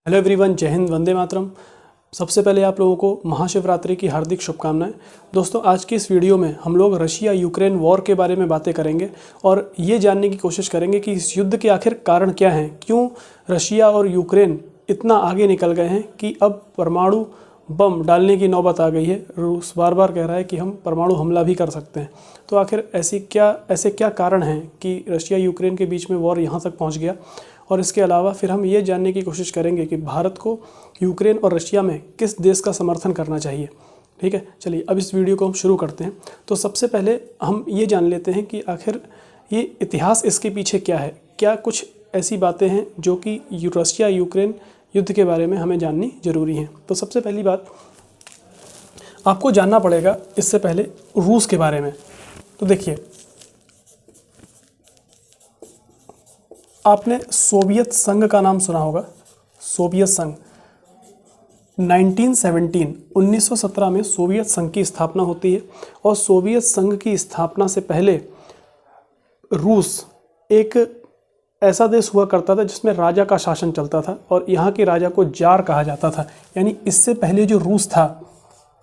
Hello everyone, जय हिंद, वंदे मातरम। सबसे पहले आप लोगों को महाशिवरात्रि की हार्दिक शुभकामनाएं। दोस्तों, आज की इस वीडियो में हम लोग रशिया यूक्रेन वॉर के बारे में बातें करेंगे और ये जानने की कोशिश करेंगे कि इस युद्ध के आखिर कारण क्या हैं, क्यों रशिया और यूक्रेन इतना आगे निकल गए हैं कि अब परमाणु बम डालने की नौबत आ गई है। रूस बार बार कह रहा है कि हम परमाणु हमला भी कर सकते हैं। तो आखिर ऐसे क्या कारण हैं कि रशिया यूक्रेन के बीच में वॉर यहाँ तक पहुँच गया। और इसके अलावा फिर हम ये जानने की कोशिश करेंगे कि भारत को यूक्रेन और रशिया में किस देश का समर्थन करना चाहिए। ठीक है, चलिए अब इस वीडियो को हम शुरू करते हैं। तो सबसे पहले हम ये जान लेते हैं कि आखिर ये इतिहास इसके पीछे क्या है, क्या कुछ ऐसी बातें हैं जो कि रशिया यूक्रेन युद्ध के बारे में हमें जाननी ज़रूरी हैं। तो सबसे पहली बात आपको जानना पड़ेगा इससे पहले रूस के बारे में। तो देखिए, आपने सोवियत संघ का नाम सुना होगा। सोवियत संघ 1917 में सोवियत संघ की स्थापना होती है। और सोवियत संघ की स्थापना से पहले रूस एक ऐसा देश हुआ करता था जिसमें राजा का शासन चलता था और यहाँ के राजा को जार कहा जाता था। यानी इससे पहले जो रूस था,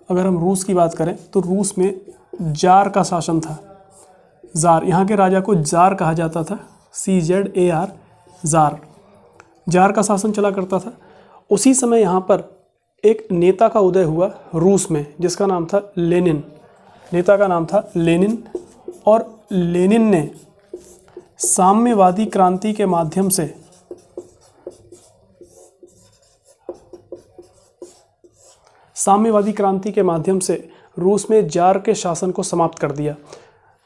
अगर हम रूस की बात करें तो रूस में जार का शासन था। जार, यहाँ के राजा को जार कहा जाता था। CZAR, जार, जार का शासन चला करता था। उसी समय यहाँ पर एक नेता का उदय हुआ रूस में जिसका नाम था लेनिन। नेता का नाम था लेनिन और लेनिन ने साम्यवादी क्रांति के माध्यम से रूस में जार के शासन को समाप्त कर दिया।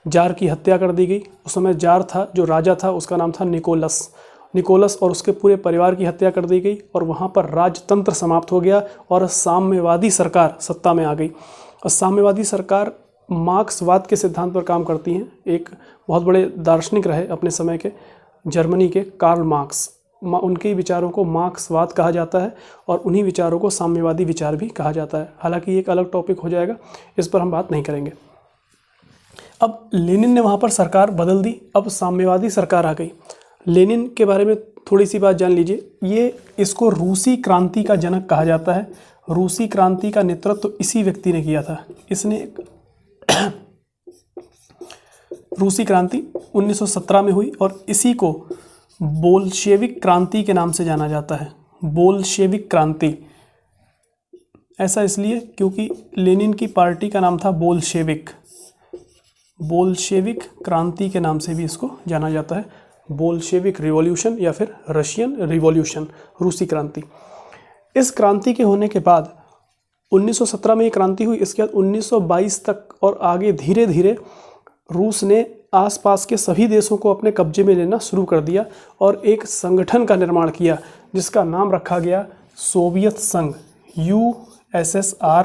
जार की हत्या कर दी गई। उस समय जार था, जो राजा था उसका नाम था निकोलस और उसके पूरे परिवार की हत्या कर दी गई और वहाँ पर राजतंत्र समाप्त हो गया और साम्यवादी सरकार सत्ता में आ गई। और साम्यवादी सरकार मार्क्सवाद के सिद्धांत पर काम करती हैं। एक बहुत बड़े दार्शनिक रहे अपने समय के, जर्मनी के कार्ल मार्क्स। उनके विचारों को मार्क्सवाद कहा जाता है और उन्हीं विचारों को साम्यवादी विचार भी कहा जाता है। हालांकि ये एक अलग टॉपिक हो जाएगा, इस पर हम बात नहीं करेंगे। अब लेनिन ने वहाँ पर सरकार बदल दी, अब साम्यवादी सरकार आ गई। लेनिन के बारे में थोड़ी सी बात जान लीजिए। इसको रूसी क्रांति का जनक कहा जाता है। रूसी क्रांति का नेतृत्व इसी व्यक्ति ने किया था। इसने रूसी क्रांति 1917 में हुई और इसी को बोल्शेविक क्रांति के नाम से जाना जाता है। बोल्शेविक क्रांति ऐसा इसलिए क्योंकि लेनिन की पार्टी का नाम था बोल्शेविक। बोल्शेविक क्रांति के नाम से भी इसको जाना जाता है। बोल्शेविक रिवॉल्यूशन या फिर रशियन रिवॉल्यूशन, रूसी क्रांति। इस क्रांति के होने के बाद 1917 में ये क्रांति हुई। इसके बाद 1922 तक और आगे धीरे धीरे रूस ने आसपास के सभी देशों को अपने कब्जे में लेना शुरू कर दिया और एक संगठन का निर्माण किया जिसका नाम रखा गया सोवियत संघ, USSR,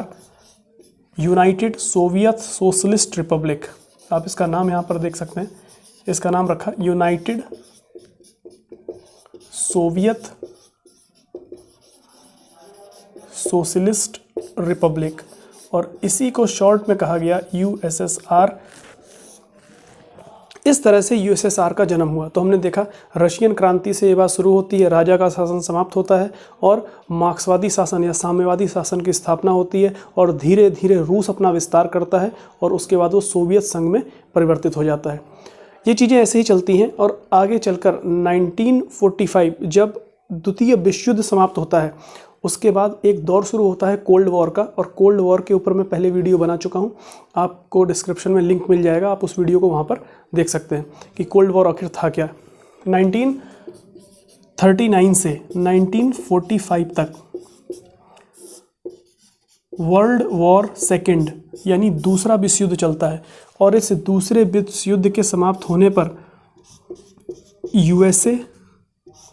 United Soviet socialist Republic. आप इसका नाम यहाँ पर देख सकते हैं। इसका नाम रखा यूनाइटेड सोवियत सोशलिस्ट रिपब्लिक और इसी को शॉर्ट में कहा गया USSR। इस तरह से USSR का जन्म हुआ। तो हमने देखा रशियन क्रांति से ये बात शुरू होती है, राजा का शासन समाप्त होता है और मार्क्सवादी शासन या साम्यवादी शासन की स्थापना होती है और धीरे धीरे रूस अपना विस्तार करता है और उसके बाद वो सोवियत संघ में परिवर्तित हो जाता है। ये चीज़ें ऐसे ही चलती हैं और आगे चलकर 1945 जब द्वितीय विश्व युद्ध समाप्त होता है उसके बाद एक दौर शुरू होता है कोल्ड वॉर का। और कोल्ड वॉर के ऊपर मैं पहले वीडियो बना चुका हूँ, आपको डिस्क्रिप्शन में लिंक मिल जाएगा, आप उस वीडियो को वहाँ पर देख सकते हैं कि कोल्ड वॉर आखिर था क्या। 1939 से 1945 तक वर्ल्ड वॉर सेकेंड यानी दूसरा विश्व युद्ध चलता है और इस दूसरे विश्व युद्ध के समाप्त होने पर USA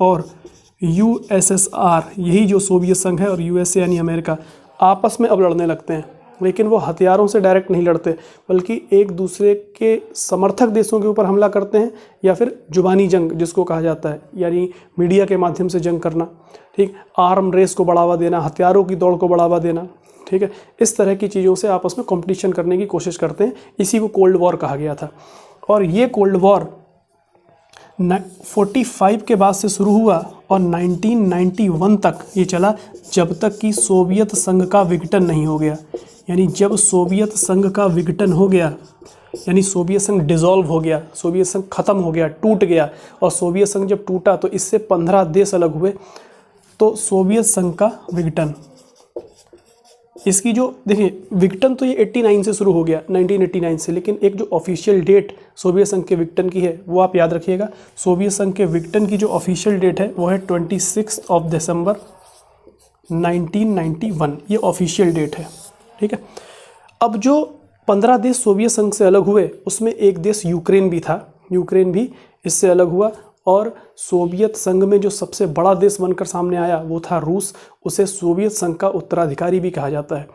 और USSR, यही जो सोवियत संघ है, और USA यानी अमेरिका, आपस में अब लड़ने लगते हैं। लेकिन वो हथियारों से डायरेक्ट नहीं लड़ते बल्कि एक दूसरे के समर्थक देशों के ऊपर हमला करते हैं या फिर जुबानी जंग जिसको कहा जाता है, यानी मीडिया के माध्यम से जंग करना। ठीक, आर्म रेस को बढ़ावा देना, हथियारों की दौड़ को बढ़ावा देना। ठीक है, इस तरह की चीज़ों से आपस में कंपटीशन करने की कोशिश करते हैं। इसी को कोल्ड वॉर कहा गया था। और ये कोल्ड वॉर 45 के बाद से शुरू हुआ और 1991 तक ये चला, जब तक कि सोवियत संघ का विघटन नहीं हो गया। यानी जब सोवियत संघ का विघटन हो गया, यानी सोवियत संघ डिसॉल्व हो गया, सोवियत संघ खत्म हो गया, टूट गया, और सोवियत संघ जब टूटा तो इससे 15 देश अलग हुए, तो सोवियत संघ का विघटन, इसकी जो देखिए विघटन तो ये 89 से शुरू हो गया, 1989 से, लेकिन एक जो ऑफिशियल डेट सोवियत संघ के विघटन की है वो आप याद रखिएगा। सोवियत संघ के विघटन की जो ऑफिशियल डेट है वो है 26 दिसंबर 1991, ये ऑफिशियल डेट है, ठीक है। अब जो 15 देश सोवियत संघ से अलग हुए उसमें एक देश यूक्रेन भी था, यूक्रेन भी इससे अलग हुआ, और सोवियत संघ में जो सबसे बड़ा देश बनकर सामने आया वो था रूस, उसे सोवियत संघ का उत्तराधिकारी भी कहा जाता है।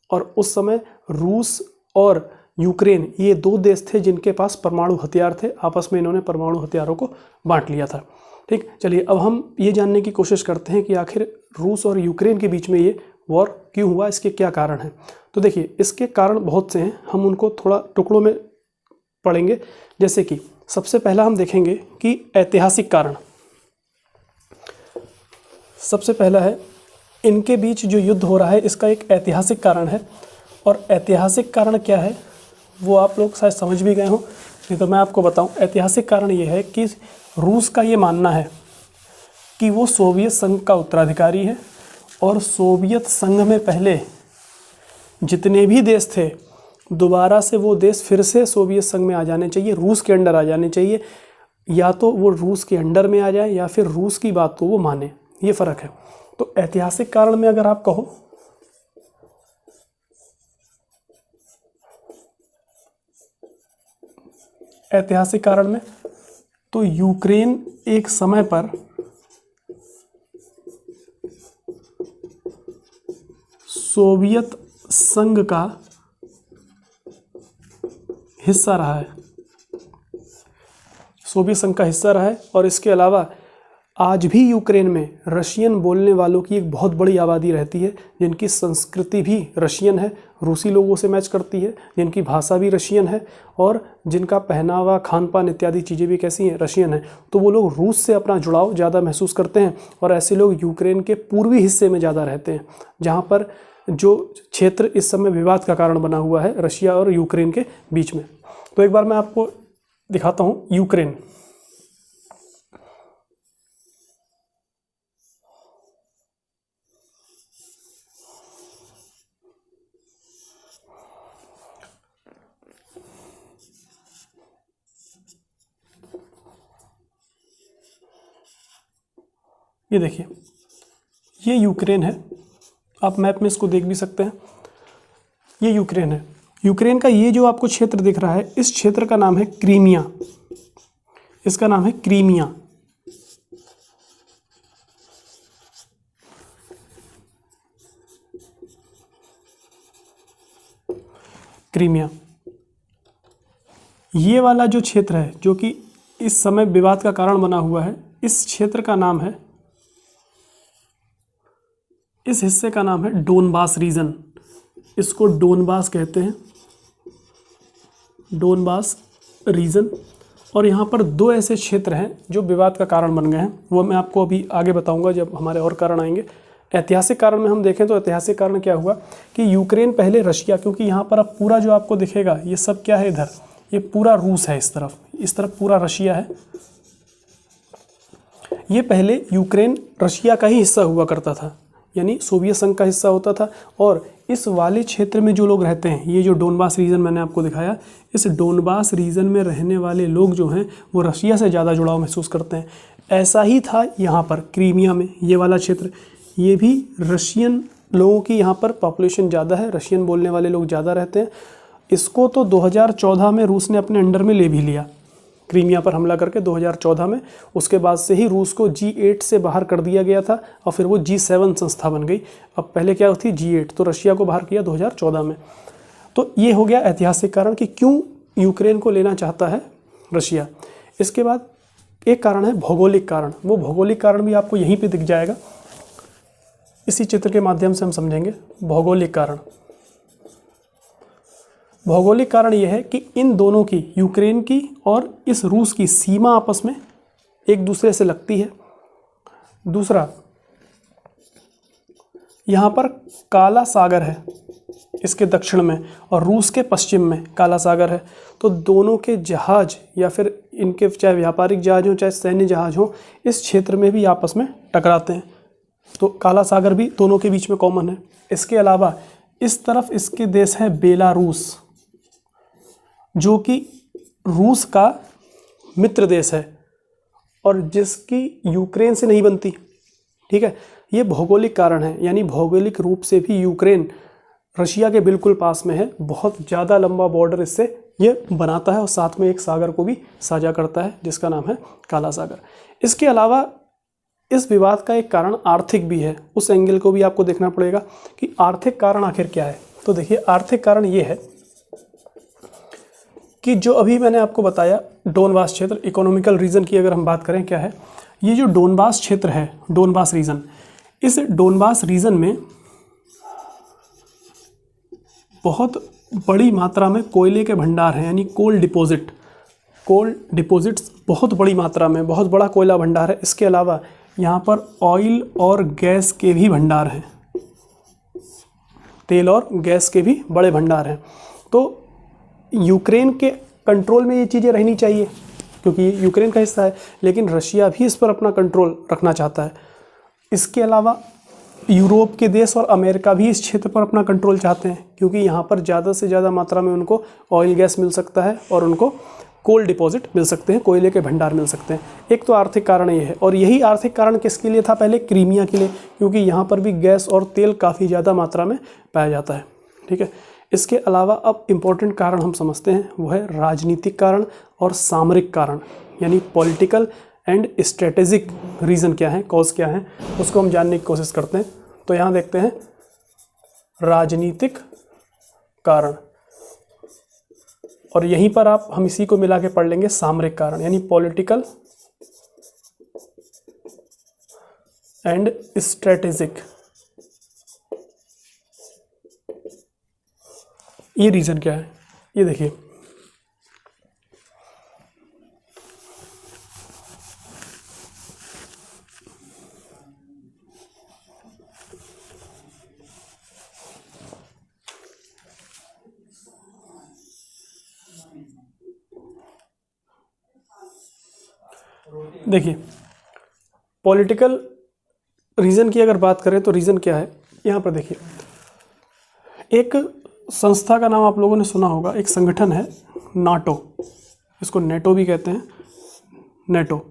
और उस समय रूस और यूक्रेन ये दो देश थे जिनके पास परमाणु हथियार थे, आपस में इन्होंने परमाणु हथियारों को बांट लिया था, ठीक। चलिए अब हम ये जानने की कोशिश करते हैं कि आखिर रूस और यूक्रेन के बीच में ये वॉर क्यों हुआ, इसके क्या कारण हैं। तो देखिए इसके कारण बहुत से हैं, हम उनको थोड़ा टुकड़ों में पढ़ेंगे। जैसे कि सबसे पहला हम देखेंगे कि ऐतिहासिक कारण। सबसे पहला है इनके बीच जो युद्ध हो रहा है इसका एक ऐतिहासिक कारण है, और ऐतिहासिक कारण क्या है वो आप लोग शायद समझ भी गए हों, नहीं तो मैं आपको बताऊं। ऐतिहासिक कारण ये है कि रूस का ये मानना है कि वो सोवियत संघ का उत्तराधिकारी है, और सोवियत संघ में पहले जितने भी देश थे दोबारा से वो देश फिर से सोवियत संघ में आ जाने चाहिए, रूस के अंडर आ जाने चाहिए, या तो वो रूस के अंडर में आ जाए या फिर रूस की बात को वो माने, ये फ़र्क है। तो ऐतिहासिक कारण में अगर आप कहो ऐतिहासिक कारण में, तो यूक्रेन एक समय पर सोवियत संघ का हिस्सा रहा है, सोवियत संघ का हिस्सा रहा है। और इसके अलावा आज भी यूक्रेन में रशियन बोलने वालों की एक बहुत बड़ी आबादी रहती है, जिनकी संस्कृति भी रशियन है, रूसी लोगों से मैच करती है, जिनकी भाषा भी रशियन है, और जिनका पहनावा, खान पान इत्यादि चीज़ें भी कैसी हैं, रशियन है। तो वो लोग रूस से अपना जुड़ाव ज़्यादा महसूस करते हैं, और ऐसे लोग यूक्रेन के पूर्वी हिस्से में ज़्यादा रहते हैं, जहाँ पर जो क्षेत्र इस समय विवाद का कारण बना हुआ है रशिया और यूक्रेन के बीच में। तो एक बार मैं आपको दिखाता हूँ यूक्रेन। ये देखिए ये यूक्रेन है, आप मैप में इसको देख भी सकते हैं, ये यूक्रेन है। यूक्रेन का ये जो आपको क्षेत्र दिख रहा है, इस क्षेत्र का नाम है क्रीमिया, इसका नाम है क्रीमिया। क्रीमिया ये वाला जो क्षेत्र है जो कि इस समय विवाद का कारण बना हुआ है, इस क्षेत्र का नाम है, इस हिस्से का नाम है डोनबास रीजन, इसको डोनबास कहते हैं, डोनबास रीजन। और यहाँ पर दो ऐसे क्षेत्र हैं जो विवाद का कारण बन गए हैं, वो मैं आपको अभी आगे बताऊंगा जब हमारे और कारण आएंगे। ऐतिहासिक कारण में हम देखें तो ऐतिहासिक कारण क्या हुआ कि यूक्रेन पहले रशिया, क्योंकि यहाँ पर अब पूरा जो आपको दिखेगा ये सब क्या है, इधर ये पूरा रूस है, इस तरफ पूरा रशिया है। ये पहले यूक्रेन रशिया का ही हिस्सा हुआ करता था, यानी सोवियत संघ का हिस्सा होता था। और इस वाले क्षेत्र में जो लोग रहते हैं, ये जो डोनबास रीजन मैंने आपको दिखाया, इस डोनबास रीजन में रहने वाले लोग जो हैं वो रशिया से ज़्यादा जुड़ाव महसूस करते हैं। ऐसा ही था यहाँ पर क्रीमिया में, ये वाला क्षेत्र, ये भी रशियन लोगों की यहाँ पर पॉपुलेशन ज़्यादा है, रशियन बोलने वाले लोग ज़्यादा रहते हैं। इसको तो 2014 में रूस ने अपने अंडर में ले भी लिया, क्रीमिया पर हमला करके 2014 में। उसके बाद से ही रूस को G8 से बाहर कर दिया गया था, और फिर वो G7 संस्था बन गई। अब पहले क्या थी, G8, तो रशिया को बाहर किया 2014 में। तो ये हो गया ऐतिहासिक कारण कि क्यों यूक्रेन को लेना चाहता है रशिया। इसके बाद एक कारण है भौगोलिक कारण, वो भौगोलिक कारण भी आपको यहीं पर दिख जाएगा, इसी चित्र के माध्यम से हम समझेंगे। भौगोलिक कारण, भौगोलिक कारण यह है कि इन दोनों की, यूक्रेन की और इस रूस की सीमा आपस में एक दूसरे से लगती है। दूसरा, यहाँ पर काला सागर है इसके दक्षिण में और रूस के पश्चिम में काला सागर है। तो दोनों के जहाज या फिर इनके चाहे व्यापारिक जहाज हों चाहे सैन्य जहाज हों, इस क्षेत्र में भी आपस में टकराते हैं। तो काला सागर भी दोनों के बीच में कॉमन है। इसके अलावा इस तरफ इसके देश है बेलारूस, जो कि रूस का मित्र देश है और जिसकी यूक्रेन से नहीं बनती। ठीक है, ये भौगोलिक कारण है, यानी भौगोलिक रूप से भी यूक्रेन रशिया के बिल्कुल पास में है। बहुत ज़्यादा लंबा बॉर्डर इससे ये बनाता है और साथ में एक सागर को भी साझा करता है जिसका नाम है काला सागर। इसके अलावा इस विवाद का एक कारण आर्थिक भी है। उस एंगल को भी आपको देखना पड़ेगा कि आर्थिक कारण आखिर क्या है। तो देखिए, आर्थिक कारण ये है कि जो अभी मैंने आपको बताया डोनबास क्षेत्र, इकोनॉमिकल रीजन की अगर हम बात करें क्या है, ये जो डोनबास क्षेत्र है, डोनबास रीजन, इस डोनबास रीजन में बहुत बड़ी मात्रा में कोयले के भंडार हैं, यानी कोल डिपॉजिट्स बहुत बड़ी मात्रा में, बहुत बड़ा कोयला भंडार है। इसके अलावा यहाँ पर ऑयल और गैस के भी भंडार हैं, तेल और गैस के भी बड़े भंडार हैं। तो यूक्रेन के कंट्रोल में ये चीज़ें रहनी चाहिए क्योंकि यूक्रेन का हिस्सा है, लेकिन रशिया भी इस पर अपना कंट्रोल रखना चाहता है। इसके अलावा यूरोप के देश और अमेरिका भी इस क्षेत्र पर अपना कंट्रोल चाहते हैं क्योंकि यहाँ पर ज़्यादा से ज़्यादा मात्रा में उनको ऑयल गैस मिल सकता है और उनको कोल डिपॉजिट मिल सकते हैं, कोयले के भंडार मिल सकते हैं। एक तो आर्थिक कारण ये है, और यही आर्थिक कारण किसके लिए था पहले? क्रीमिया के लिए, क्योंकि यहाँ पर भी गैस और तेल काफ़ी ज़्यादा मात्रा में पाया जाता है। ठीक है, इसके अलावा अब इम्पोर्टेंट कारण हम समझते हैं, वो है राजनीतिक कारण और सामरिक कारण, यानी पॉलिटिकल एंड स्ट्रेटेजिक रीज़न क्या है, कॉज क्या है, उसको हम जानने की कोशिश करते हैं। तो यहाँ देखते हैं राजनीतिक कारण, और यहीं पर हम इसी को मिला के पढ़ लेंगे सामरिक कारण, यानी पॉलिटिकल एंड स्ट्रेटेजिक। ये रीज़न क्या है, ये देखिए, देखिए पॉलिटिकल रीज़न की अगर बात करें तो रीज़न क्या है, यहाँ पर देखिए, एक संस्था का नाम आप लोगों ने सुना होगा, एक संगठन है नाटो, इसको नेटो भी कहते हैं, नेटो।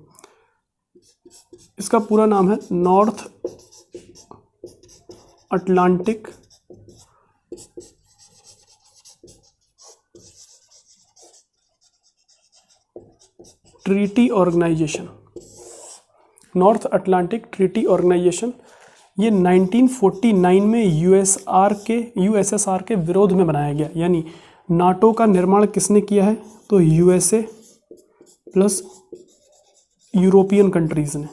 इसका पूरा नाम है North Atlantic Treaty Organization, North Atlantic Treaty Organization. ये 1949 में यूएसएसआर के विरोध में बनाया गया, यानी नाटो का निर्माण किसने किया है? तो यूएसए प्लस यूरोपियन कंट्रीज़ ने।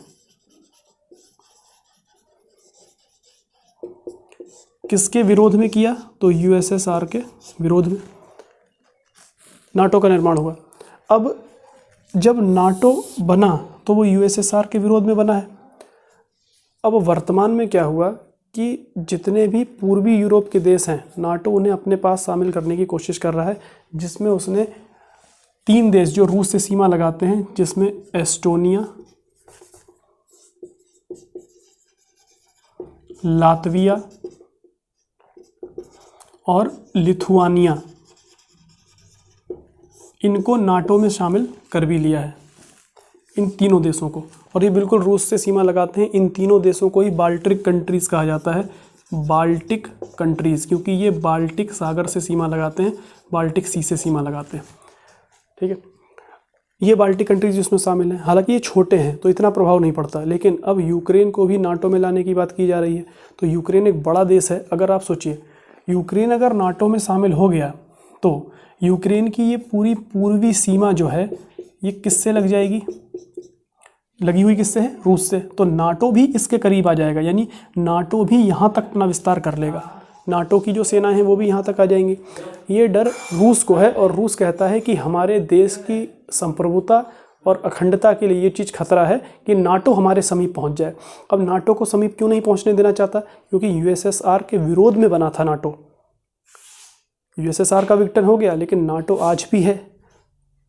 किसके विरोध में किया? तो यूएसएसआर के विरोध में नाटो का निर्माण हुआ। अब जब नाटो बना तो वो यूएसएसआर के विरोध में बना है। अब वर्तमान में क्या हुआ कि जितने भी पूर्वी यूरोप के देश हैं, नाटो उन्हें अपने पास शामिल करने की कोशिश कर रहा है, जिसमें उसने 3 देश जो रूस से सीमा लगाते हैं, जिसमें एस्टोनिया, लातविया और लिथुआनिया, इनको नाटो में शामिल कर भी लिया है, इन तीनों देशों को। और ये बिल्कुल रूस से सीमा लगाते हैं। इन तीनों देशों को ही बाल्टिक कंट्रीज़ कहा जाता है, बाल्टिक कंट्रीज़, क्योंकि ये बाल्टिक सागर से सीमा लगाते हैं, बाल्टिक सी से सीमा लगाते हैं। ठीक है, ये बाल्टिक कंट्रीज इसमें शामिल हैं। हालांकि ये छोटे हैं तो इतना प्रभाव नहीं पड़ता, लेकिन अब यूक्रेन को भी नाटो में लाने की बात की जा रही है। तो यूक्रेन एक बड़ा देश है। अगर आप सोचिए, यूक्रेन अगर नाटो में शामिल हो गया तो यूक्रेन की ये पूरी पूर्वी सीमा जो है ये किससे लग जाएगी? लगी हुई किससे है? रूस से। तो नाटो भी इसके करीब आ जाएगा, यानी नाटो भी यहाँ तक अपना विस्तार कर लेगा। नाटो की जो सेना है वो भी यहाँ तक आ जाएंगी। ये डर रूस को है, और रूस कहता है कि हमारे देश की संप्रभुता और अखंडता के लिए ये चीज़ खतरा है कि नाटो हमारे समीप पहुंच जाए। अब नाटो को समीप क्यों नहीं पहुंचने देना चाहता? क्योंकि यूएसएसआर के विरोध में बना था नाटो। यूएसएसआर का विघटन हो गया लेकिन नाटो आज भी है।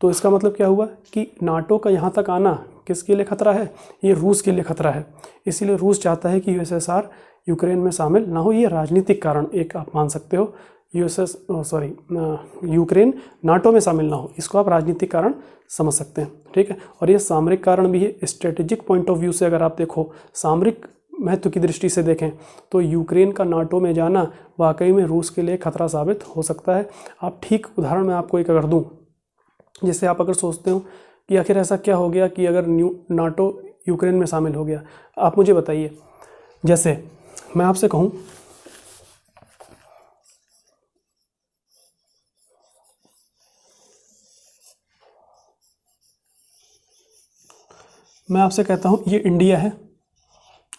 तो इसका मतलब क्या हुआ कि नाटो का यहाँ तक आना किसके लिए खतरा है? ये रूस के लिए खतरा है। इसीलिए रूस चाहता है कि यूएसएसआर यूक्रेन में शामिल ना हो। ये राजनीतिक कारण एक आप मान सकते हो, यूक्रेन नाटो में शामिल ना हो, इसको आप राजनीतिक कारण समझ सकते हैं, ठीक है। और ये सामरिक कारण भी है। स्ट्रेटेजिक पॉइंट ऑफ व्यू से अगर आप देखो, सामरिक महत्व की दृष्टि से देखें तो यूक्रेन का नाटो में जाना वाकई में रूस के लिए खतरा साबित हो सकता है। आप ठीक उदाहरण मैं आपको एक अगर दूँ, जैसे आप अगर सोचते हो कि आखिर ऐसा क्या हो गया कि अगर नाटो यूक्रेन में शामिल हो गया, आप मुझे बताइए। जैसे मैं आपसे कहूँ मैं आपसे कहता हूँ ये इंडिया है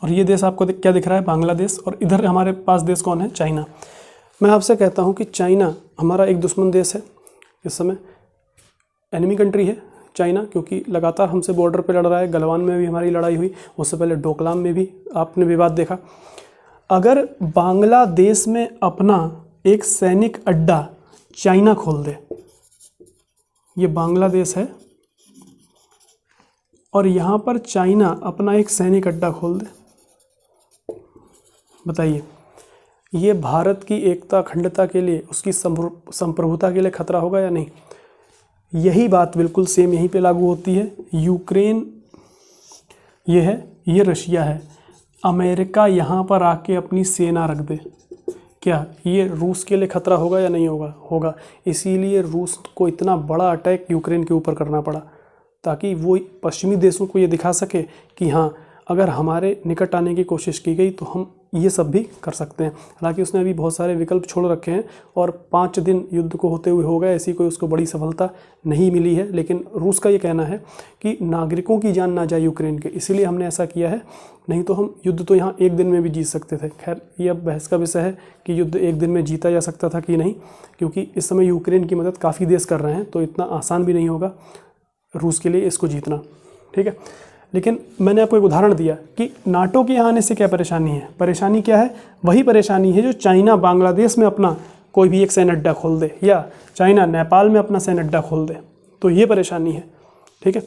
और ये देश आपको क्या दिख रहा है? बांग्लादेश। और इधर हमारे पास देश कौन है? चाइना। मैं आपसे कहता हूँ कि चाइना हमारा एक दुश्मन देश है, इस समय एनिमी कंट्री है चाइना, क्योंकि लगातार हमसे बॉर्डर पे लड़ रहा है। गलवान में भी हमारी लड़ाई हुई, उससे पहले डोकलाम में भी आपने विवाद देखा। अगर बांग्लादेश में अपना एक सैनिक अड्डा चाइना खोल दे, ये बांग्लादेश है और यहाँ पर चाइना अपना एक सैनिक अड्डा खोल दे, बताइए ये भारत की एकता अखंडता के लिए, उसकी संप्रभुता के लिए खतरा होगा या नहीं? यही बात बिल्कुल सेम यहीं पे लागू होती है। यूक्रेन ये है, ये रशिया है। अमेरिका यहाँ पर आके अपनी सेना रख दे, क्या ये रूस के लिए खतरा होगा या नहीं होगा? होगा। इसीलिए रूस को इतना बड़ा अटैक यूक्रेन के ऊपर करना पड़ा, ताकि वो पश्चिमी देशों को ये दिखा सके कि हाँ, अगर हमारे निकट आने की कोशिश की गई तो हम ये सब भी कर सकते हैं। हालांकि उसने अभी बहुत सारे विकल्प छोड़ रखे हैं और 5 दिन युद्ध को होते हुए हो गए, ऐसी कोई उसको बड़ी सफलता नहीं मिली है। लेकिन रूस का ये कहना है कि नागरिकों की जान ना जाए यूक्रेन के, इसीलिए हमने ऐसा किया है, नहीं तो हम युद्ध तो यहाँ 1 दिन में भी जीत सकते थे। खैर ये अब बहस का विषय है कि युद्ध 1 दिन में जीता जा सकता था कि नहीं, क्योंकि इस समय यूक्रेन की मदद काफ़ी देश कर रहे हैं, तो इतना आसान भी नहीं होगा रूस के लिए इसको जीतना, ठीक है। लेकिन मैंने आपको एक उदाहरण दिया कि नाटो के यहाँ आने से क्या परेशानी है। परेशानी क्या है? वही परेशानी है जो चाइना बांग्लादेश में अपना कोई भी एक सैन्य अड्डा खोल दे, या चाइना नेपाल में अपना सैन्य अड्डा खोल दे, तो ये परेशानी है, ठीक है।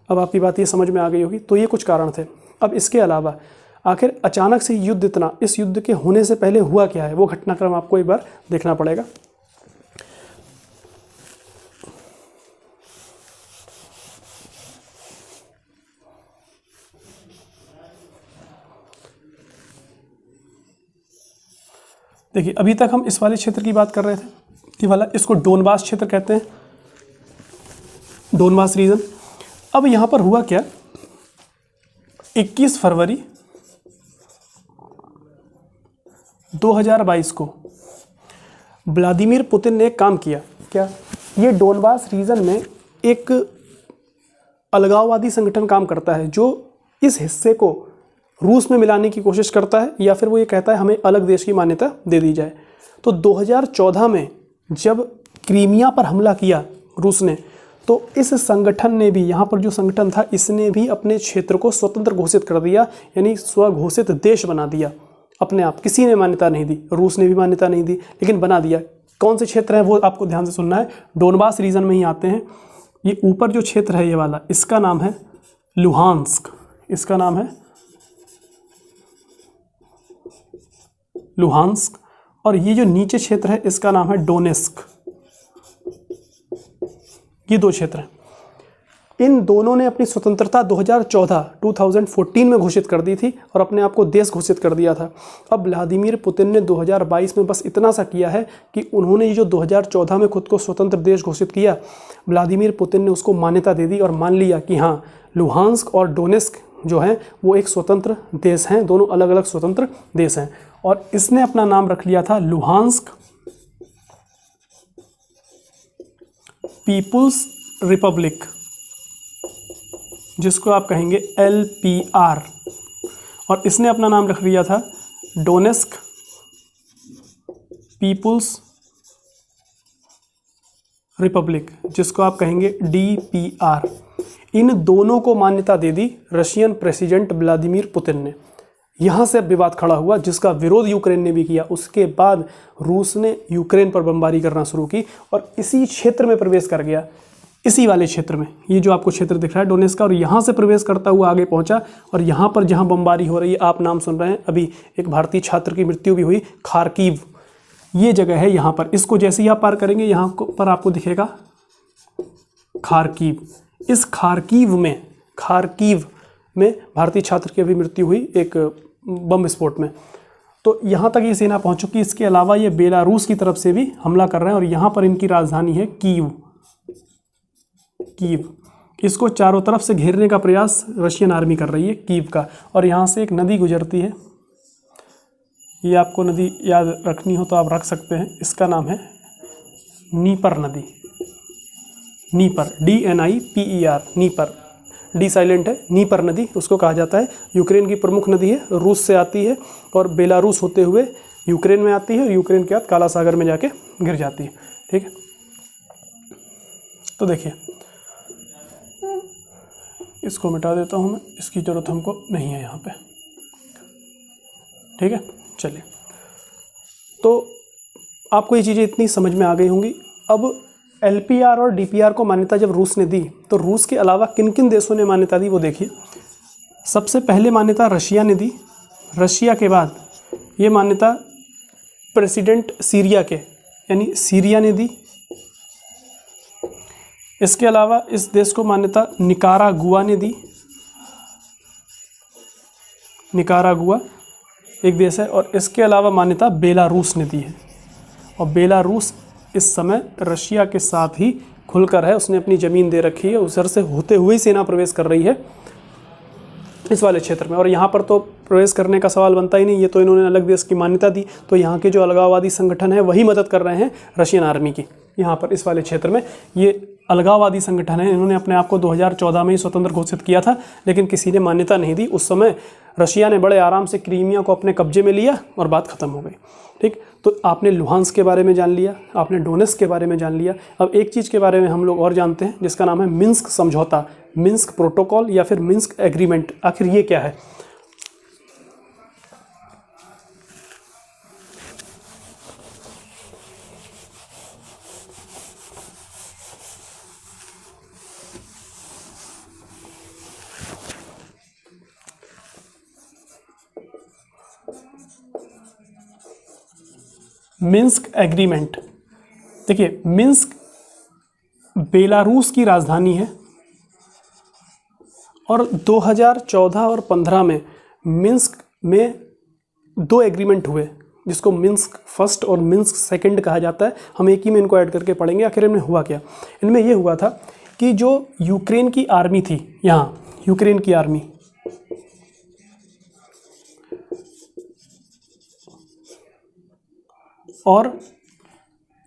अब आपकी बात ये समझ में आ गई होगी। तो ये कुछ कारण थे। अब इसके अलावा आखिर अचानक से युद्ध इतना, इस युद्ध के होने से पहले हुआ क्या है, वो घटनाक्रम आपको एक बार देखना पड़ेगा। देखिए अभी तक हम इस वाले क्षेत्र की बात कर रहे थे, ये वाला, इसको डोनबास क्षेत्र कहते हैं, डोनबास रीजन। अब यहाँ पर हुआ क्या, 21 फरवरी 2022 को व्लादिमीर पुतिन ने एक काम किया। क्या? ये डोनबास रीजन में एक अलगाववादी संगठन काम करता है जो इस हिस्से को रूस में मिलाने की कोशिश करता है, या फिर वो ये कहता है हमें अलग देश की मान्यता दे दी जाए। तो 2014 में जब क्रीमिया पर हमला किया रूस ने, तो इस संगठन ने भी, यहाँ पर जो संगठन था, इसने भी अपने क्षेत्र को स्वतंत्र घोषित कर दिया, यानी स्वघोषित देश बना दिया अपने आप। किसी ने मान्यता नहीं दी, रूस ने भी मान्यता नहीं दी, लेकिन बना दिया। कौन से क्षेत्र हैं वो आपको ध्यान से सुनना है, डोनबास रीजन में ही आते हैं। ये ऊपर जो क्षेत्र है ये वाला, इसका नाम है लुहांस्क, इसका नाम है लुहांस्क, और ये जो नीचे क्षेत्र है इसका नाम है डोनेस्क। ये 2 क्षेत्र हैं। इन दोनों ने अपनी स्वतंत्रता 2014 में घोषित कर दी थी और अपने आप को देश घोषित कर दिया था। अब व्लादिमीर पुतिन ने 2022 में बस इतना सा किया है कि उन्होंने ये जो 2014 में खुद को स्वतंत्र देश घोषित किया, व्लादिमीर पुतिन ने उसको मान्यता दे दी और मान लिया कि हाँ, लुहांस्क और डोनेस्क जो हैं वो एक स्वतंत्र देश हैं, दोनों अलग अलग स्वतंत्र देश हैं। और इसने अपना नाम रख लिया था लुहांस्क पीपुल्स रिपब्लिक, जिसको आप कहेंगे LPR, और इसने अपना नाम रख लिया था डोनेस्क पीपुल्स रिपब्लिक, जिसको आप कहेंगे DPR। इन दोनों को मान्यता दे दी रशियन प्रेसिडेंट व्लादिमीर पुतिन ने। यहाँ से अब विवाद खड़ा हुआ, जिसका विरोध यूक्रेन ने भी किया। उसके बाद रूस ने यूक्रेन पर बमबारी करना शुरू की और इसी क्षेत्र में प्रवेश कर गया, इसी वाले क्षेत्र में, ये जो आपको क्षेत्र दिख रहा है डोनेस्क का, और यहाँ से प्रवेश करता हुआ आगे पहुँचा। और यहाँ पर जहाँ बमबारी हो रही है, आप नाम सुन रहे हैं, अभी एक भारतीय छात्र की मृत्यु भी हुई, खार्किव, ये जगह है यहाँ पर। इसको जैसे ही आप पार करेंगे यहाँ पर आपको दिखेगा खार्किव। इस खार्किव में भारतीय छात्र की अभी मृत्यु हुई एक बम विस्फोट में। तो यहाँ तक ये सेना पहुँच चुकी। इसके अलावा ये बेलारूस की तरफ से भी हमला कर रहे हैं और यहाँ पर इनकी राजधानी है कीव। इसको चारों तरफ से घेरने का प्रयास रशियन आर्मी कर रही है, कीव का। और यहाँ से एक नदी गुजरती है, ये आपको नदी याद रखनी हो तो आप रख सकते हैं। इसका नाम है नीपर नदी, Dnieper, DNIPER, Dnieper, D silent है, नीपर नदी उसको कहा जाता है। यूक्रेन की प्रमुख नदी है, रूस से आती है और बेलारूस होते हुए यूक्रेन में आती है और यूक्रेन के बाद काला सागर में जाके गिर जाती है। ठीक है, तो देखिए इसको मिटा देता हूँ मैं, इसकी ज़रूरत हमको नहीं है यहाँ पे। ठीक है, चलिए, तो आपको ये चीज़ें इतनी समझ में आ गई होंगी। अब LPR और DPR को मान्यता जब रूस ने दी, तो रूस के अलावा किन किन देशों ने मान्यता दी वो देखिए। सबसे पहले मान्यता रशिया ने दी। रशिया के बाद ये मान्यता प्रेसिडेंट सीरिया के यानी सीरिया ने दी। इसके अलावा इस देश को मान्यता निकारागुआ ने दी। निकारागुआ एक देश है। और इसके अलावा मान्यता बेलारूस ने दी है। और बेलारूस इस समय रशिया के साथ ही खुलकर है, उसने अपनी ज़मीन दे रखी है, उधर से होते हुए ही सेना प्रवेश कर रही है इस वाले क्षेत्र में। और यहाँ पर तो प्रवेश करने का सवाल बनता ही नहीं, ये तो इन्होंने अलग देश की मान्यता दी, तो यहाँ के जो अलगाववादी संगठन है वही मदद कर रहे हैं रशियन आर्मी की। यहाँ पर इस वाले क्षेत्र में ये अलगाववादी संगठन है, इन्होंने अपने आप को 2014 में ही स्वतंत्र घोषित किया था, लेकिन किसी ने मान्यता नहीं दी। उस समय रशिया ने बड़े आराम से क्रीमिया को अपने कब्जे में लिया और बात खत्म हो गई। ठीक, तो आपने लुहांस्क के बारे में जान लिया, आपने डोनेस्क के बारे में जान लिया। अब एक चीज़ के बारे में हम लोग और जानते हैं, जिसका नाम है मिन्स्क समझौता, मिन्स्क प्रोटोकॉल या फिर मिन्स्क एग्रीमेंट। आखिर ये क्या है? मिन्स्क एग्रीमेंट, देखिए मिन्स्क बेलारूस की राजधानी है और 2014 और 15 में मिन्स्क में 2 एग्रीमेंट हुए, जिसको मिन्स्क फर्स्ट और मिन्स्क सेकंड कहा जाता है। हम एक ही में इनको ऐड करके पढ़ेंगे। आखिर इनमें हुआ क्या? इनमें ये हुआ था कि जो यूक्रेन की आर्मी थी, यहाँ यूक्रेन की आर्मी और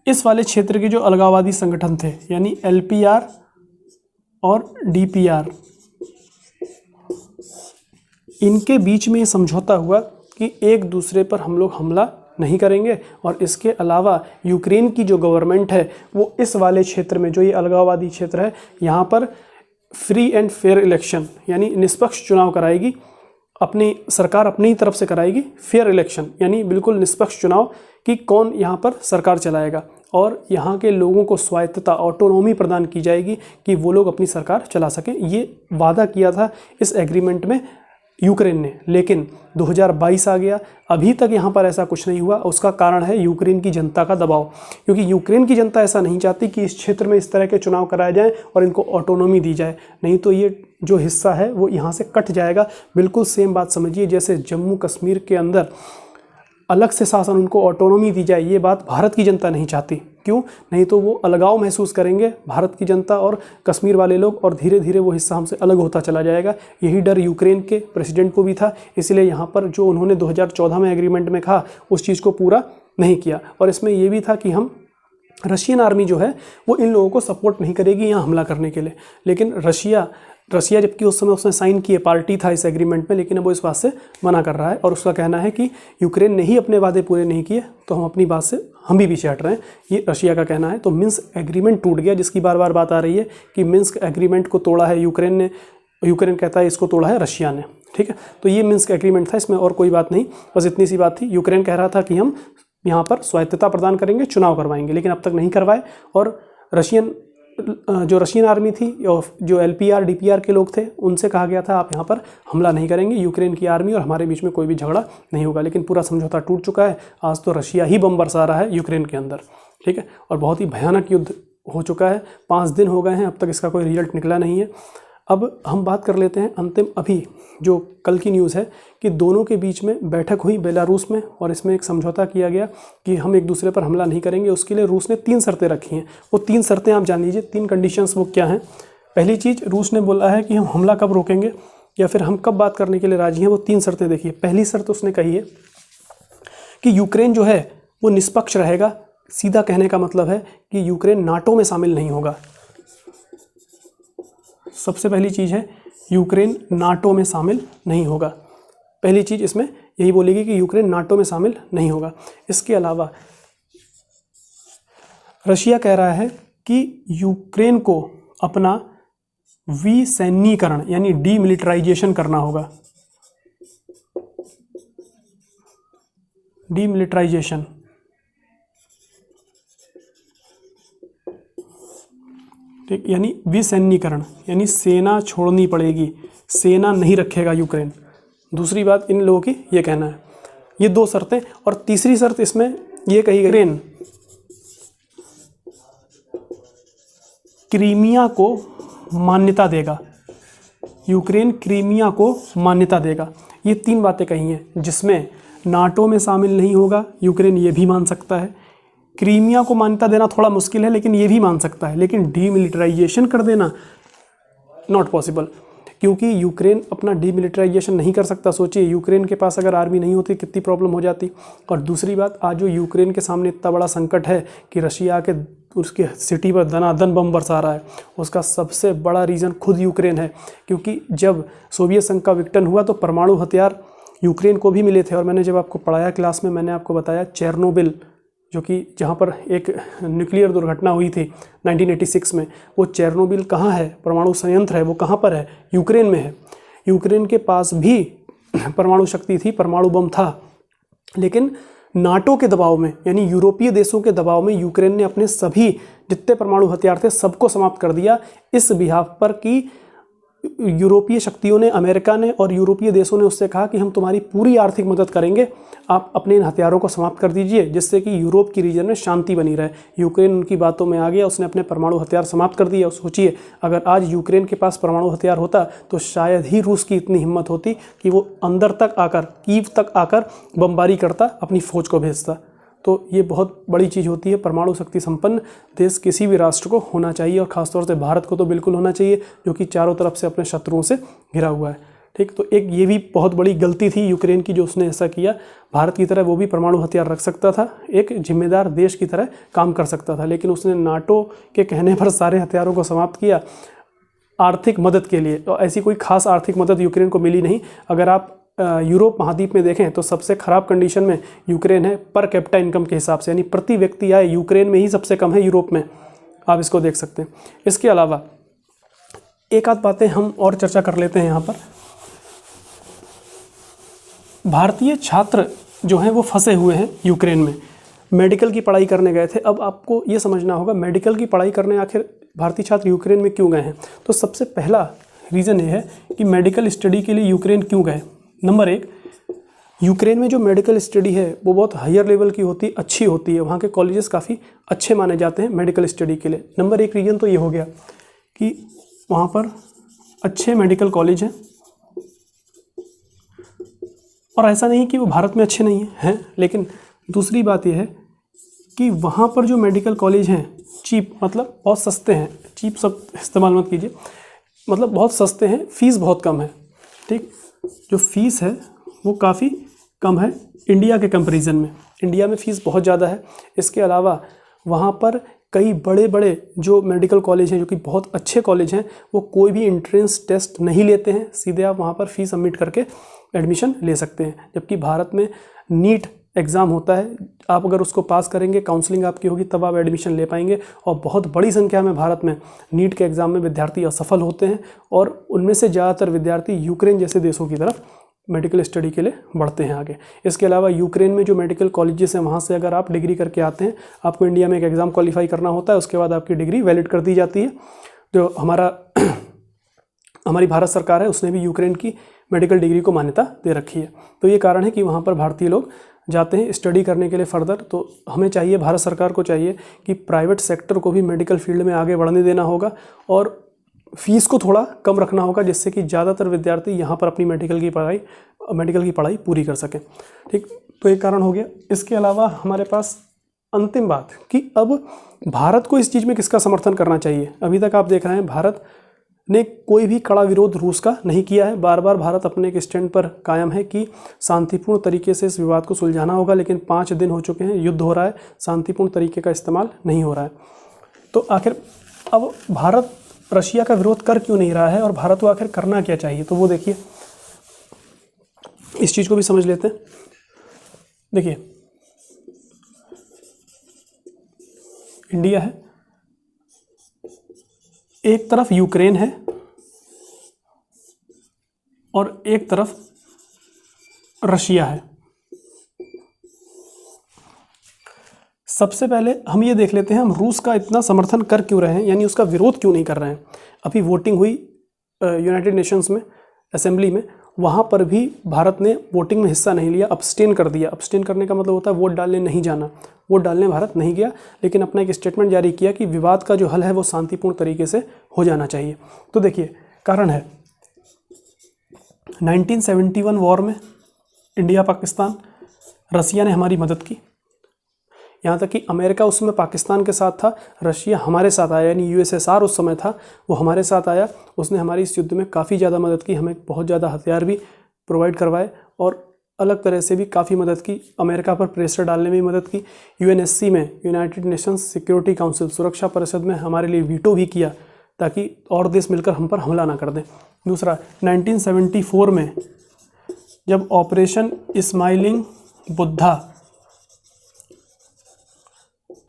इस वाले क्षेत्र के जो अलगाववादी संगठन थे यानी LPR और DPR, इनके बीच में ये समझौता हुआ कि एक दूसरे पर हम लोग हमला नहीं करेंगे। और इसके अलावा यूक्रेन की जो गवर्नमेंट है वो इस वाले क्षेत्र में, जो ये अलगाववादी क्षेत्र है, यहाँ पर फ्री एंड फेयर इलेक्शन यानी निष्पक्ष चुनाव कराएगी। अपनी सरकार अपनी तरफ से कराएगी फेयर इलेक्शन यानी बिल्कुल निष्पक्ष चुनाव कि कौन यहाँ पर सरकार चलाएगा। और यहाँ के लोगों को स्वायत्तता, ऑटोनॉमी प्रदान की जाएगी कि वो लोग अपनी सरकार चला सकें। ये वादा किया था इस एग्रीमेंट में यूक्रेन ने, लेकिन 2022 आ गया, अभी तक यहाँ पर ऐसा कुछ नहीं हुआ। उसका कारण है यूक्रेन की जनता का दबाव, क्योंकि यूक्रेन की जनता ऐसा नहीं चाहती कि इस क्षेत्र में इस तरह के चुनाव कराए जाएं और इनको ऑटोनॉमी दी जाए, नहीं तो ये जो हिस्सा है वो यहाँ से कट जाएगा। बिल्कुल सेम बात समझिए जैसे जम्मू कश्मीर के अंदर अलग से शासन, उनको ऑटोनॉमी दी जाए, ये बात भारत की जनता नहीं चाहती। क्यों? नहीं तो वो अलगाव महसूस करेंगे भारत की जनता और कश्मीर वाले लोग, और धीरे धीरे वो हिस्सा हमसे अलग होता चला जाएगा। यही डर यूक्रेन के प्रेसिडेंट को भी था, इसलिए यहाँ पर जो उन्होंने 2014 में एग्रीमेंट में कहा उस चीज़ को पूरा नहीं किया। और इसमें ये भी था कि हम रशियन आर्मी जो है वो इन लोगों को सपोर्ट नहीं करेगी यहाँ हमला करने के लिए, लेकिन रशिया रशिया जबकि उस समय उसने साइन किए, पार्टी था इस एग्रीमेंट में, लेकिन अब वो इस बात से मना कर रहा है और उसका कहना है कि यूक्रेन ने ही अपने वादे पूरे नहीं किए तो हम अपनी बात से हम भी पीछे हट रहे हैं, ये रशिया का कहना है। तो मिन्स्क एग्रीमेंट टूट गया, जिसकी बार बार बात आ रही है कि मिन्स्क एग्रीमेंट को तोड़ा है यूक्रेन ने, यूक्रेन कहता है इसको तोड़ा है रशिया ने। ठीक है, तो ये मिन्स्क एग्रीमेंट था, इसमें और कोई बात नहीं, बस इतनी सी बात थी। यूक्रेन कह रहा था कि हम यहाँ पर स्वायत्तता प्रदान करेंगे, चुनाव करवाएंगे, लेकिन अब तक नहीं करवाए। और जो रशियन आर्मी थी, जो LPR DPR के लोग थे, उनसे कहा गया था आप यहाँ पर हमला नहीं करेंगे, यूक्रेन की आर्मी और हमारे बीच में कोई भी झगड़ा नहीं होगा। लेकिन पूरा समझौता टूट चुका है, आज तो रशिया ही बम बरसा रहा है यूक्रेन के अंदर। ठीक है, और बहुत ही भयानक युद्ध हो चुका है, 5 दिन हो गए हैं, अब तक इसका कोई रिजल्ट निकला नहीं है। अब हम बात कर लेते हैं अंतिम, अभी जो कल की न्यूज़ है कि दोनों के बीच में बैठक हुई बेलारूस में और इसमें एक समझौता किया गया कि हम एक दूसरे पर हमला नहीं करेंगे। उसके लिए रूस ने 3 शर्तें रखी हैं, वो 3 शर्तें आप जान लीजिए, 3 कंडीशंस वो क्या हैं। पहली चीज़, रूस ने बोला है कि हम हमला कब रोकेंगे या फिर हम कब बात करने के लिए राजी हैं, वो 3 शर्तें देखिए। पहली शर्त उसने कही है कि यूक्रेन जो है वो निष्पक्ष रहेगा। सीधा कहने का मतलब है कि यूक्रेन नाटो में शामिल नहीं होगा। सबसे पहली चीज़ है यूक्रेन नाटो में शामिल नहीं होगा, पहली चीज़ इसमें यही बोलेगी कि यूक्रेन नाटो में शामिल नहीं होगा। इसके अलावा रशिया कह रहा है कि यूक्रेन को अपना विसैन्यीकरण यानी डीमिलिटराइजेशन करना होगा। डीमिलिटराइजेशन, ठीक, यानी विसैन्यीकरण यानी सेना छोड़नी पड़ेगी, सेना नहीं रखेगा यूक्रेन। दूसरी बात इन लोगों की ये कहना है, ये 2 शर्तें। और तीसरी शर्त इसमें ये कही गई, यूक्रेन क्रीमिया को मान्यता देगा, यूक्रेन क्रीमिया को मान्यता देगा। ये 3 बातें कही हैं, जिसमें नाटो में शामिल नहीं होगा, यूक्रेन ये भी मान सकता है। क्रीमिया को मान्यता देना थोड़ा मुश्किल है, लेकिन ये भी मान सकता है। लेकिन डीमिलिटराइजेशन कर देना नॉट पॉसिबल, क्योंकि यूक्रेन अपना डीमिलिटराइजेशन नहीं कर सकता। सोचिए, यूक्रेन के पास अगर आर्मी नहीं होती कितनी प्रॉब्लम हो जाती। और दूसरी बात, आज जो यूक्रेन के सामने इतना बड़ा संकट है कि रशिया आके उसके सिटी पर दनादन बम बरसा रहा है, उसका सबसे बड़ा रीज़न खुद यूक्रेन है। क्योंकि जब सोवियत संघ का विघटन हुआ तो परमाणु हथियार यूक्रेन को भी मिले थे। और मैंने जब आपको पढ़ाया क्लास में, मैंने आपको बताया चेरनोबिल, जो कि जहाँ पर एक न्यूक्लियर दुर्घटना हुई थी 1986 में, वो चेरनोबिल कहाँ है, परमाणु संयंत्र है, वो कहाँ पर है, यूक्रेन में है। यूक्रेन के पास भी परमाणु शक्ति थी, परमाणु बम था, लेकिन नाटो के दबाव में यानी यूरोपीय देशों के दबाव में यूक्रेन ने अपने सभी जितने परमाणु हथियार थे सबको समाप्त कर दिया, इस बिहाफ पर कि यूरोपीय शक्तियों ने, अमेरिका ने और यूरोपीय देशों ने उससे कहा कि हम तुम्हारी पूरी आर्थिक मदद करेंगे, आप अपने इन हथियारों को समाप्त कर दीजिए, जिससे कि यूरोप की रीजन में शांति बनी रहे। यूक्रेन उनकी बातों में आ गया, उसने अपने परमाणु हथियार समाप्त कर दिए। सोचिए, अगर आज यूक्रेन के पास परमाणु हथियार होता तो शायद ही रूस की इतनी हिम्मत होती कि वो अंदर तक आकर, कीव तक आकर बमबारी करता, अपनी फौज को भेजता। तो ये बहुत बड़ी चीज़ होती है। परमाणु शक्ति संपन्न देश किसी भी राष्ट्र को होना चाहिए, और ख़ासतौर से भारत को तो बिल्कुल होना चाहिए, जो कि चारों तरफ से अपने शत्रुओं से घिरा हुआ है। ठीक, तो एक ये भी बहुत बड़ी गलती थी यूक्रेन की, जो उसने ऐसा किया। भारत की तरह वो भी परमाणु हथियार रख सकता था, एक जिम्मेदार देश की तरह काम कर सकता था, लेकिन उसने नाटो के कहने पर सारे हथियारों को समाप्त किया आर्थिक मदद के लिए। तो ऐसी कोई खास आर्थिक मदद यूक्रेन को मिली नहीं। अगर आप यूरोप महाद्वीप में देखें तो सबसे ख़राब कंडीशन में यूक्रेन है पर कैपिटा इनकम के हिसाब से, यानी प्रति व्यक्ति आय यूक्रेन में ही सबसे कम है यूरोप में, आप इसको देख सकते हैं। इसके अलावा एक आध बातें हम और चर्चा कर लेते हैं यहाँ पर। भारतीय छात्र जो हैं वो फंसे हुए हैं यूक्रेन में, मेडिकल की पढ़ाई करने गए थे। अब आपको ये समझना होगा मेडिकल की पढ़ाई करने आखिर भारतीय छात्र यूक्रेन में क्यों गए हैं। तो सबसे पहला रीज़न ये है कि मेडिकल स्टडी के लिए यूक्रेन क्यों गए। नंबर 1, यूक्रेन में जो मेडिकल स्टडी है वो बहुत हायर लेवल की होती, अच्छी होती है। वहाँ के कॉलेजेस काफ़ी अच्छे माने जाते हैं मेडिकल स्टडी के लिए। नंबर 1 रीज़न तो ये हो गया कि वहाँ पर अच्छे मेडिकल कॉलेज हैं, और ऐसा नहीं कि वो भारत में अच्छे नहीं हैं, लेकिन दूसरी बात यह है कि वहाँ पर जो मेडिकल कॉलेज हैं चीप, मतलब बहुत सस्ते हैं। चीप सब इस्तेमाल मत कीजिए, मतलब बहुत सस्ते हैं, फ़ीस बहुत कम है। ठीक, जो फ़ीस है वो काफ़ी कम है इंडिया के कंपैरिजन में। इंडिया में फ़ीस बहुत ज़्यादा है। इसके अलावा वहाँ पर कई बड़े बड़े जो मेडिकल कॉलेज हैं, जो कि बहुत अच्छे कॉलेज हैं, वो कोई भी एंट्रेंस टेस्ट नहीं लेते हैं, सीधे आप वहाँ पर फीस सबमिट करके एडमिशन ले सकते हैं। जबकि भारत में नीट एग्ज़ाम होता है, आप अगर उसको पास करेंगे, काउंसलिंग आपकी होगी, तब आप एडमिशन ले पाएंगे। और बहुत बड़ी संख्या में भारत में नीट के एग्ज़ाम में विद्यार्थी असफल होते हैं और उनमें से ज़्यादातर विद्यार्थी यूक्रेन जैसे देशों की तरफ मेडिकल स्टडी के लिए बढ़ते हैं आगे। इसके अलावा यूक्रेन में जो मेडिकल कॉलेजेस हैं, वहाँ से अगर आप डिग्री करके आते हैं, आपको इंडिया में एक एग्ज़ाम क्वालिफाई करना होता है, उसके बाद आपकी डिग्री वैलिड कर दी जाती है। जो हमारी भारत सरकार है, उसने भी यूक्रेन की मेडिकल डिग्री को मान्यता दे रखी है। तो ये कारण है कि वहाँ पर भारतीय लोग जाते हैं स्टडी करने के लिए फर्दर। तो हमें चाहिए, भारत सरकार को चाहिए कि प्राइवेट सेक्टर को भी मेडिकल फील्ड में आगे बढ़ने देना होगा और फीस को थोड़ा कम रखना होगा, जिससे कि ज़्यादातर विद्यार्थी यहाँ पर अपनी मेडिकल की पढ़ाई पूरी कर सकें। ठीक, तो एक कारण हो गया। इसके अलावा हमारे पास अंतिम बात कि अब भारत को इस चीज़ में किसका समर्थन करना चाहिए। अभी तक आप देख रहे हैं भारत ने कोई भी कड़ा विरोध रूस का नहीं किया है। बार बार भारत अपने एक स्टैंड पर कायम है कि शांतिपूर्ण तरीके से इस विवाद को सुलझाना होगा, लेकिन 5 दिन हो चुके हैं, युद्ध हो रहा है, शांतिपूर्ण तरीके का इस्तेमाल नहीं हो रहा है। तो आखिर अब भारत रशिया का विरोध कर क्यों नहीं रहा है और भारत को आखिर करना क्या चाहिए, तो वो देखिए, इस चीज़ को भी समझ लेते हैं। देखिए, इंडिया है, एक तरफ यूक्रेन है और एक तरफ रशिया है। सबसे पहले हम ये देख लेते हैं, हम रूस का इतना समर्थन कर क्यों रहे हैं, यानी उसका विरोध क्यों नहीं कर रहे हैं। अभी वोटिंग हुई यूनाइटेड नेशंस में, असेंबली में, वहाँ पर भी भारत ने वोटिंग में हिस्सा नहीं लिया, अब्सटेन कर दिया। अब्सटेन करने का मतलब होता है वोट डालने नहीं जाना। वोट डालने भारत नहीं गया, लेकिन अपना एक स्टेटमेंट जारी किया कि विवाद का जो हल है वो शांतिपूर्ण तरीके से हो जाना चाहिए। तो देखिए, कारण है 1971 वॉर में इंडिया पाकिस्तान, रसिया ने हमारी मदद की, यहाँ तक कि अमेरिका उस समय पाकिस्तान के साथ था, रशिया हमारे साथ आया, यानी यूएसएसआर उस समय था, वो हमारे साथ आया। उसने हमारी इस युद्ध में काफ़ी ज़्यादा मदद की, हमें बहुत ज़्यादा हथियार भी प्रोवाइड करवाए और अलग तरह से भी काफ़ी मदद की। अमेरिका पर प्रेशर डालने में भी मदद की। यूएनएससी में, यूनाइटेड नेशंस सिक्योरिटी काउंसिल, सुरक्षा परिषद में हमारे लिए वीटो भी किया ताकि और देश मिलकर हम पर हमला ना कर दें। दूसरा, 1974 में जब ऑपरेशन स्माइलिंग बुद्धा,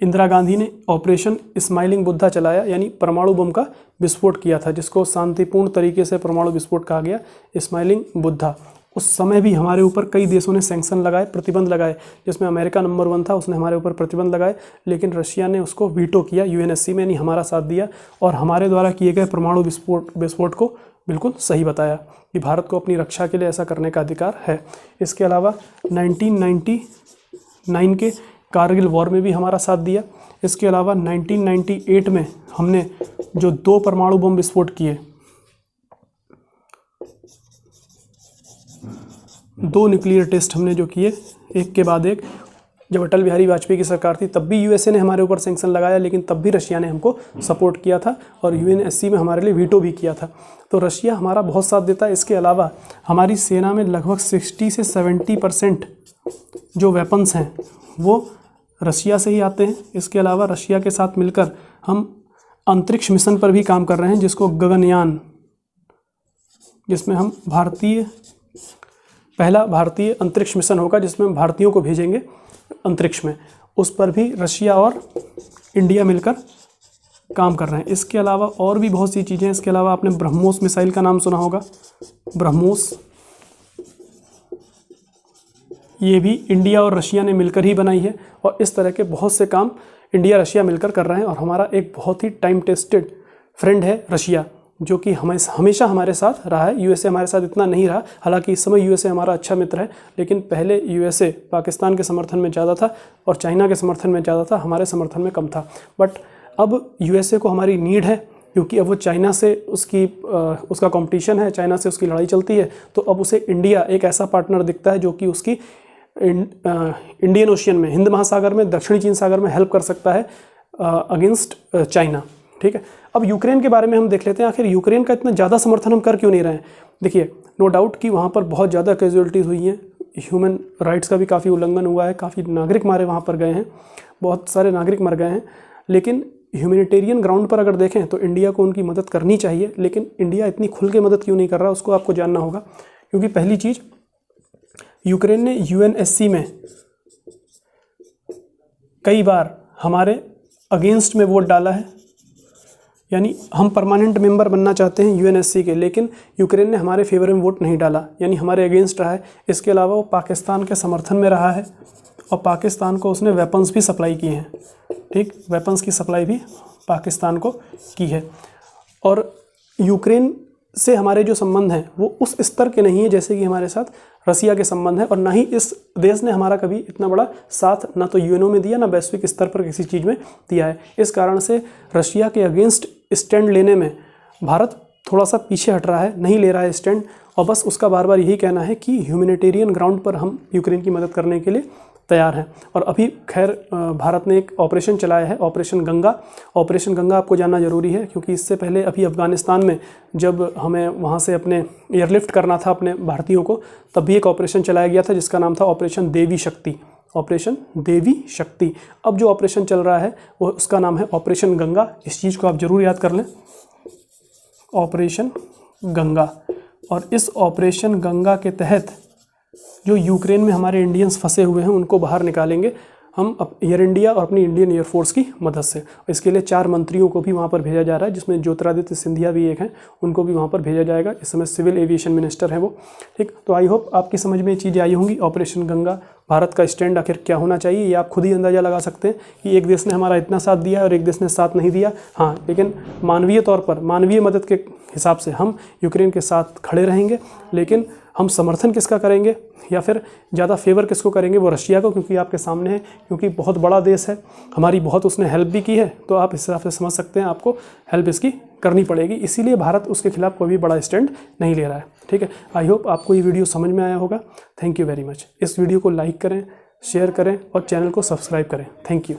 इंदिरा गांधी ने ऑपरेशन स्माइलिंग बुद्धा चलाया, यानी परमाणु बम का विस्फोट किया था, जिसको शांतिपूर्ण तरीके से परमाणु विस्फोट कहा गया, स्माइलिंग बुद्धा। उस समय भी हमारे ऊपर कई देशों ने सैंक्शन लगाए, प्रतिबंध लगाए, जिसमें अमेरिका नंबर 1 था, उसने हमारे ऊपर प्रतिबंध लगाए, लेकिन रशिया ने उसको वीटो किया यूएनएससी में, यानी हमारा साथ दिया और हमारे द्वारा किए गए परमाणु विस्फोट को बिल्कुल सही बताया कि भारत को अपनी रक्षा के लिए ऐसा करने का अधिकार है। इसके अलावा 1999 के कारगिल वॉर में भी हमारा साथ दिया। इसके अलावा 1998 में हमने जो 2 परमाणु बम विस्फोट किए, 2 न्यूक्लियर टेस्ट हमने जो किए एक के बाद एक, जब अटल बिहारी वाजपेयी की सरकार थी तब भी यूएसए ने हमारे ऊपर सैंक्शन लगाया, लेकिन तब भी रशिया ने हमको सपोर्ट किया था और यूएनएससी में हमारे लिए वीटो भी किया था। तो रशिया हमारा बहुत साथ देता है। इसके अलावा हमारी सेना में लगभग 60 से 70% जो वेपन्स हैं वो रशिया से ही आते हैं। इसके अलावा रशिया के साथ मिलकर हम अंतरिक्ष मिशन पर भी काम कर रहे हैं, जिसको गगनयान, जिसमें हम पहला भारतीय अंतरिक्ष मिशन होगा, जिसमें हम भारतीयों को भेजेंगे अंतरिक्ष में। उस पर भी रशिया और इंडिया मिलकर काम कर रहे हैं। इसके अलावा और भी बहुत सी चीज़ें हैं। इसके अलावा आपने ब्रह्मोस मिसाइल का नाम सुना होगा, ब्रह्मोस, ये भी इंडिया और रशिया ने मिलकर ही बनाई है। और इस तरह के बहुत से काम इंडिया रशिया मिलकर कर रहे हैं। और हमारा एक बहुत ही टाइम टेस्टेड फ्रेंड है रशिया, जो कि हमेशा हमारे साथ रहा है। यूएसए हमारे साथ इतना नहीं रहा, हालांकि इस समय यूएसए हमारा अच्छा मित्र है, लेकिन पहले यूएसए पाकिस्तान के समर्थन में ज़्यादा था और चाइना के समर्थन में ज़्यादा था, हमारे समर्थन में कम था। बट अब यूएसए को हमारी नीड है, क्योंकि अब वो चाइना से उसका कंपटीशन है, चाइना से उसकी लड़ाई चलती है। तो अब उसे इंडिया एक ऐसा पार्टनर दिखता है जो कि उसकी इंडियन ओशियन में, हिंद महासागर में, दक्षिणी चीन सागर में हेल्प कर सकता है अगेंस्ट चाइना। ठीक है, अब यूक्रेन के बारे में हम देख लेते हैं। आखिर यूक्रेन का इतना ज़्यादा समर्थन हम कर क्यों नहीं रहे हैं। देखिए, नो डाउट कि वहाँ पर बहुत ज़्यादा कैजुअलिटीज़ हुई हैं, ह्यूमन राइट्स का भी काफ़ी उल्लंघन हुआ है, काफ़ी नागरिक मारे वहाँ पर गए हैं, बहुत सारे नागरिक मर गए हैं। लेकिन ह्यूमैनिटेरियन ग्राउंड पर अगर देखें तो इंडिया को उनकी मदद करनी चाहिए, लेकिन इंडिया इतनी खुल के मदद क्यों नहीं कर रहा उसको आपको जानना होगा। क्योंकि पहली चीज़, यूक्रेन ने यूएनएससी में कई बार हमारे अगेंस्ट में वोट डाला है, यानी हम परमानेंट मेंबर बनना चाहते हैं यूएनएससी के, लेकिन यूक्रेन ने हमारे फेवर में वोट नहीं डाला, यानी हमारे अगेंस्ट रहा है। इसके अलावा वो पाकिस्तान के समर्थन में रहा है और पाकिस्तान को उसने वेपन्स भी सप्लाई किए हैं, ठीक, वेपन्स की सप्लाई भी पाकिस्तान को की है। और यूक्रेन से हमारे जो संबंध हैं वो उस स्तर के नहीं है जैसे कि हमारे साथ रसिया के संबंध है, और ना ही इस देश ने हमारा कभी इतना बड़ा साथ ना तो यूएनओ में दिया, ना वैश्विक स्तर पर किसी चीज़ में दिया है। इस कारण से रशिया के अगेंस्ट स्टैंड लेने में भारत थोड़ा सा पीछे हट रहा है, नहीं ले रहा है स्टैंड, और बस उसका बार बार यही कहना है कि ह्यूमैनिटेरियन ग्राउंड पर हम यूक्रेन की मदद करने के लिए तैयार हैं। और अभी खैर भारत ने एक ऑपरेशन चलाया है, ऑपरेशन गंगा। ऑपरेशन गंगा आपको जानना ज़रूरी है, क्योंकि इससे पहले अभी अफ़गानिस्तान में जब हमें वहाँ से अपने एयरलिफ्ट करना था अपने भारतीयों को, तब भी एक ऑपरेशन चलाया गया था जिसका नाम था ऑपरेशन देवी शक्ति, ऑपरेशन देवी शक्ति। अब जो ऑपरेशन चल रहा है वो उसका नाम है ऑपरेशन गंगा। इस चीज़ को आप ज़रूर याद कर लें, ऑपरेशन गंगा। और इस ऑपरेशन गंगा के तहत जो यूक्रेन में हमारे इंडियंस फंसे हुए हैं उनको बाहर निकालेंगे हम एयर इंडिया और अपनी इंडियन एयरफोर्स की मदद से। इसके लिए 4 मंत्रियों को भी वहाँ पर भेजा जा रहा है, जिसमें ज्योतिरादित्य सिंधिया भी एक हैं, उनको भी वहाँ पर भेजा जाएगा। इस समय सिविल एविएशन मिनिस्टर हैं वो, ठीक। तो आई होप आपकी समझ में ये चीज़ें आई होंगी। ऑपरेशन गंगा, भारत का स्टैंड आखिर क्या होना चाहिए, ये आप खुद ही अंदाज़ा लगा सकते हैं कि एक देश ने हमारा इतना साथ दिया और एक देश ने साथ नहीं दिया। हाँ, लेकिन मानवीय तौर पर, मानवीय मदद के हिसाब से हम यूक्रेन के साथ खड़े रहेंगे, लेकिन हम समर्थन किसका करेंगे या फिर ज़्यादा फेवर किसको करेंगे, वो रशिया को, क्योंकि आपके सामने है, क्योंकि बहुत बड़ा देश है, हमारी बहुत उसने हेल्प भी की है, तो आप इस हिसाब से समझ सकते हैं आपको हेल्प इसकी करनी पड़ेगी। इसीलिए भारत उसके खिलाफ कोई भी बड़ा स्टैंड नहीं ले रहा है, ठीक है। आई होप आपको ये वीडियो समझ में आया होगा। Thank you very much. इस वीडियो को लाइक करें, शेयर करें और चैनल को सब्सक्राइब करें। Thank you.